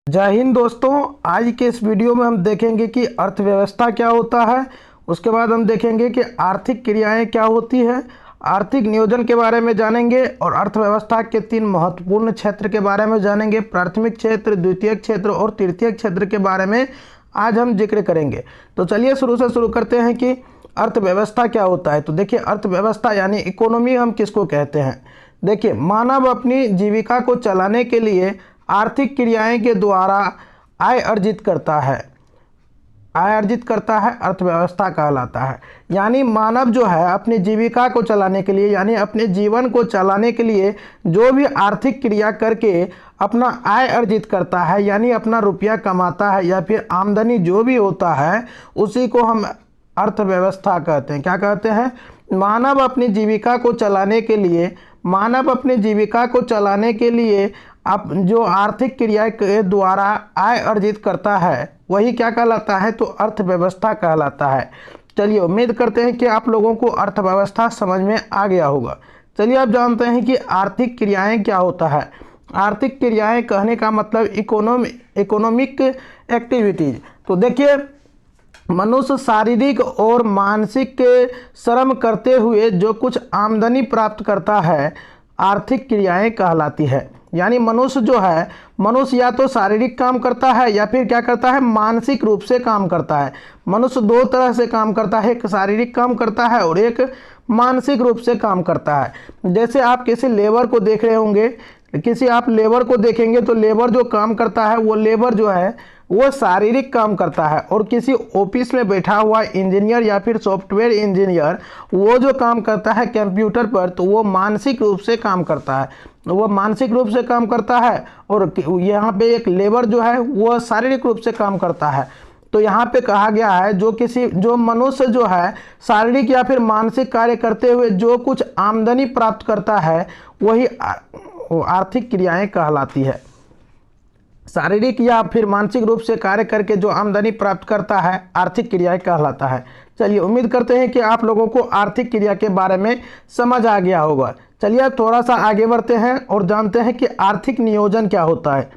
जय हिंद दोस्तों। आज के इस वीडियो में हम देखेंगे कि अर्थव्यवस्था क्या होता है। उसके बाद हम देखेंगे कि आर्थिक क्रियाएं क्या होती है, आर्थिक नियोजन के बारे में जानेंगे और अर्थव्यवस्था के 3 महत्वपूर्ण क्षेत्र के बारे में जानेंगे। प्राथमिक क्षेत्र, द्वितीयक क्षेत्र और तृतीयक क्षेत्र के बारे में आज हम जिक्र करेंगे। तो चलिए शुरू से शुरू करते हैं कि अर्थव्यवस्था क्या होता है। तो देखिए, अर्थव्यवस्था यानी इकोनॉमी हम किसको कहते हैं। देखिए, मानव अपनी जीविका को चलाने के लिए आर्थिक क्रियाएं के द्वारा आय अर्जित करता है, अर्थव्यवस्था कहलाता है। यानी मानव जो है अपनी जीविका को चलाने के लिए, यानी अपने जीवन को चलाने के लिए जो भी आर्थिक क्रिया करके अपना आय अर्जित करता है, यानी अपना रुपया कमाता है या फिर आमदनी जो भी होता है, उसी को हम अर्थव्यवस्था कहते हैं। क्या कहते हैं? मानव अपनी जीविका को चलाने के लिए अब जो आर्थिक क्रिया के द्वारा आय अर्जित करता है वही क्या कहलाता है? तो अर्थव्यवस्था कहलाता है। चलिए, उम्मीद करते हैं कि आप लोगों को अर्थव्यवस्था समझ में आ गया होगा। चलिए, आप जानते हैं कि आर्थिक क्रियाएं क्या होता है। आर्थिक क्रियाएं कहने का मतलब इकोनॉमिक एक्टिविटीज। तो देखिए, मनुष्य शारीरिक और मानसिक श्रम करते हुए जो कुछ आमदनी प्राप्त करता है, आर्थिक क्रियाएं कहलाती है। यानी मनुष्य या तो शारीरिक काम करता है या फिर क्या करता है, मानसिक रूप से काम करता है। मनुष्य 2 तरह से काम करता है, एक शारीरिक काम करता है और एक मानसिक रूप से काम करता है। जैसे आप किसी लेबर को देख रहे होंगे, आप लेबर को देखेंगे तो लेबर जो काम करता है, वो लेबर जो है वो शारीरिक काम करता है। और किसी ऑफिस में बैठा हुआ इंजीनियर या फिर सॉफ्टवेयर इंजीनियर वो जो काम करता है कंप्यूटर पर, तो वो मानसिक रूप से काम करता है। और यहाँ पे एक लेबर जो है वो शारीरिक रूप से काम करता है। तो यहाँ पे कहा गया है जो मनुष्य जो है शारीरिक या फिर मानसिक कार्य करते हुए जो कुछ आमदनी प्राप्त करता है वही आर्थिक क्रियाएं कहलाती है। शारीरिक या फिर मानसिक रूप से कार्य करके जो आमदनी प्राप्त करता है आर्थिक क्रियाएं कहलाता है। चलिए, उम्मीद करते हैं कि आप लोगों को आर्थिक क्रिया के बारे में समझ आ गया होगा। चलिए, अब थोड़ा सा आगे बढ़ते हैं और जानते हैं कि आर्थिक नियोजन क्या होता है।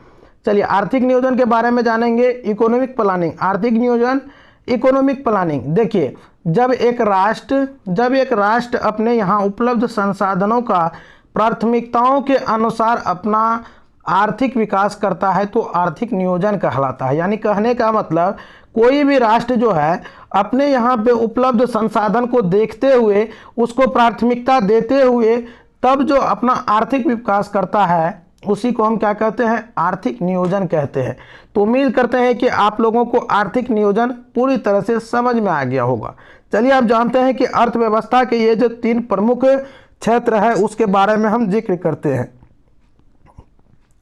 चलिए, आर्थिक नियोजन के बारे में जानेंगे। इकोनॉमिक प्लानिंग, आर्थिक नियोजन, इकोनॉमिक प्लानिंग। देखिए, जब एक राष्ट्र अपने यहाँ उपलब्ध संसाधनों का प्राथमिकताओं के अनुसार अपना आर्थिक विकास करता है तो आर्थिक नियोजन कहलाता है। यानी कहने का मतलब, कोई भी राष्ट्र जो है अपने यहाँ पे उपलब्ध संसाधन को देखते हुए, उसको प्राथमिकता देते हुए तब जो अपना आर्थिक विकास करता है उसी को हम क्या कहते हैं? आर्थिक नियोजन कहते हैं। तो उम्मीद करते हैं कि आप लोगों को आर्थिक नियोजन पूरी तरह से समझ में आ गया होगा। चलिए, आप जानते हैं कि अर्थव्यवस्था के ये जो 3 प्रमुख क्षेत्र है उसके बारे में हम जिक्र करते हैं।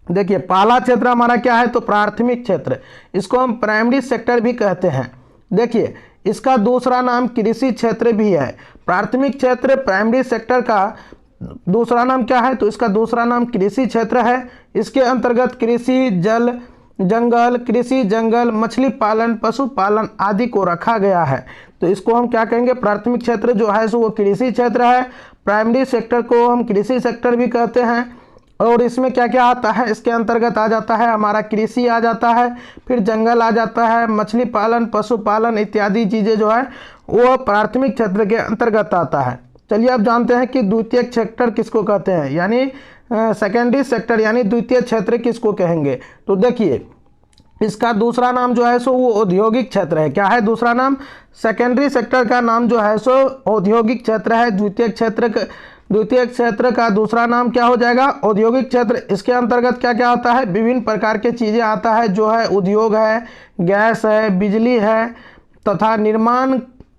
देखिए, पहला क्षेत्र हमारा क्या है? तो प्राथमिक क्षेत्र, इसको हम प्राइमरी सेक्टर भी कहते हैं। देखिए, इसका दूसरा नाम कृषि क्षेत्र भी है। प्राथमिक क्षेत्र, प्राइमरी सेक्टर का दूसरा नाम क्या है? तो इसका दूसरा नाम कृषि क्षेत्र है। इसके अंतर्गत कृषि, जंगल, मछली पालन, पशुपालन आदि को रखा गया है। तो इसको हम क्या कहेंगे? प्राथमिक क्षेत्र जो है सो वो कृषि क्षेत्र है। प्राइमरी सेक्टर को हम कृषि सेक्टर भी कहते हैं। और इसमें क्या क्या आता है? इसके अंतर्गत आ जाता है हमारा कृषि आ जाता है, फिर जंगल आ जाता है, मछली पालन, पशुपालन इत्यादि चीज़ें जो है वो प्राथमिक क्षेत्र के अंतर्गत आता है। चलिए, आप जानते हैं कि द्वितीयक सेक्टर किसको कहते हैं, यानी सेकेंडरी सेक्टर, यानी द्वितीय क्षेत्र किसको कहेंगे। तो देखिए, इसका दूसरा नाम जो है सो वो औद्योगिक क्षेत्र है। क्या है दूसरा नाम? सेकेंडरी सेक्टर का नाम जो है सो औद्योगिक क्षेत्र है। द्वितीय क्षेत्र का दूसरा नाम क्या हो जाएगा? औद्योगिक क्षेत्र। इसके अंतर्गत क्या क्या आता है? विभिन्न प्रकार के चीज़ें आता है, जो है उद्योग है, गैस है, बिजली है तथा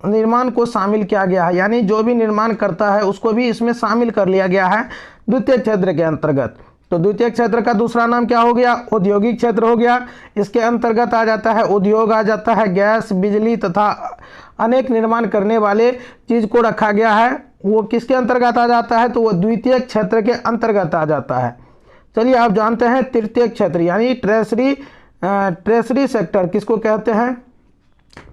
निर्माण को शामिल किया गया है। यानी जो भी निर्माण करता है उसको भी इसमें शामिल कर लिया गया है द्वितीय क्षेत्र के अंतर्गत। तो द्वितीय क्षेत्र का दूसरा नाम क्या हो गया? औद्योगिक क्षेत्र हो गया। इसके अंतर्गत आ जाता है उद्योग, आ जाता है गैस, बिजली तथा अनेक निर्माण करने वाले चीज़ को रखा गया है। वो किसके अंतर्गत आ जाता है? तो वो द्वितीय क्षेत्र के अंतर्गत आ जाता है। चलिए, आप जानते हैं तृतीय क्षेत्र, यानी ट्रेजरी सेक्टर किसको कहते हैं?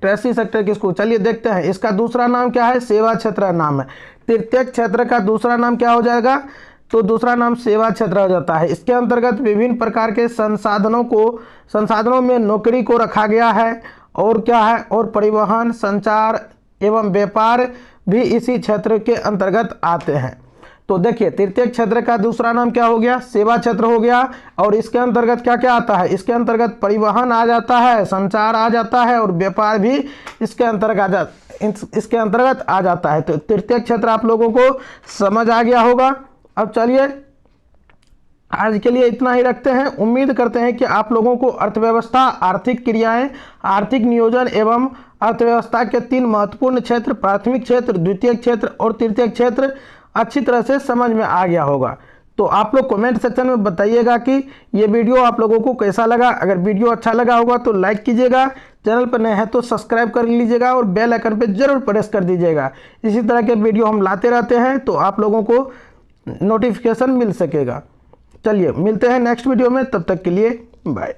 ट्रेजरी सेक्टर किसको? चलिए देखते हैं। इसका दूसरा नाम क्या है? सेवा क्षेत्र नाम है। तृतीय क्षेत्र का दूसरा नाम क्या हो जाएगा? तो दूसरा नाम सेवा क्षेत्र हो जाता है। इसके अंतर्गत विभिन्न प्रकार के संसाधनों में नौकरी को रखा गया है। और क्या है, और परिवहन, संचार एवं व्यापार भी इसी क्षेत्र के अंतर्गत आते हैं। तो देखिए तृतीय क्षेत्र का दूसरा नाम क्या हो गया, सेवा क्षेत्र हो गया। और इसके अंतर्गत क्या क्या आता है, इसके अंतर्गत परिवहन आ जाता है, संचार आ जाता है और व्यापार भी इसके अंतर्गत आ जाता है। तो तृतीय क्षेत्र आप लोगों को समझ आ गया होगा। अब चलिए आज के लिए इतना ही रखते हैं। उम्मीद करते हैं कि आप लोगों को अर्थव्यवस्था, आर्थिक क्रियाएं, आर्थिक नियोजन एवं अर्थव्यवस्था के 3 महत्वपूर्ण क्षेत्र, प्राथमिक क्षेत्र, द्वितीय क्षेत्र और तृतीय क्षेत्र अच्छी तरह से समझ में आ गया होगा। तो आप लोग कमेंट सेक्शन में बताइएगा कि ये वीडियो आप लोगों को कैसा लगा। अगर वीडियो अच्छा लगा होगा तो लाइक कीजिएगा, चैनल पर नए हैं तो सब्सक्राइब कर लीजिएगा और बेल आइकन पर जरूर प्रेस कर दीजिएगा। इसी तरह के वीडियो हम लाते रहते हैं तो आप लोगों को नोटिफिकेशन मिल सकेगा। चलिए मिलते हैं नेक्स्ट वीडियो में, तब तक के लिए बाय।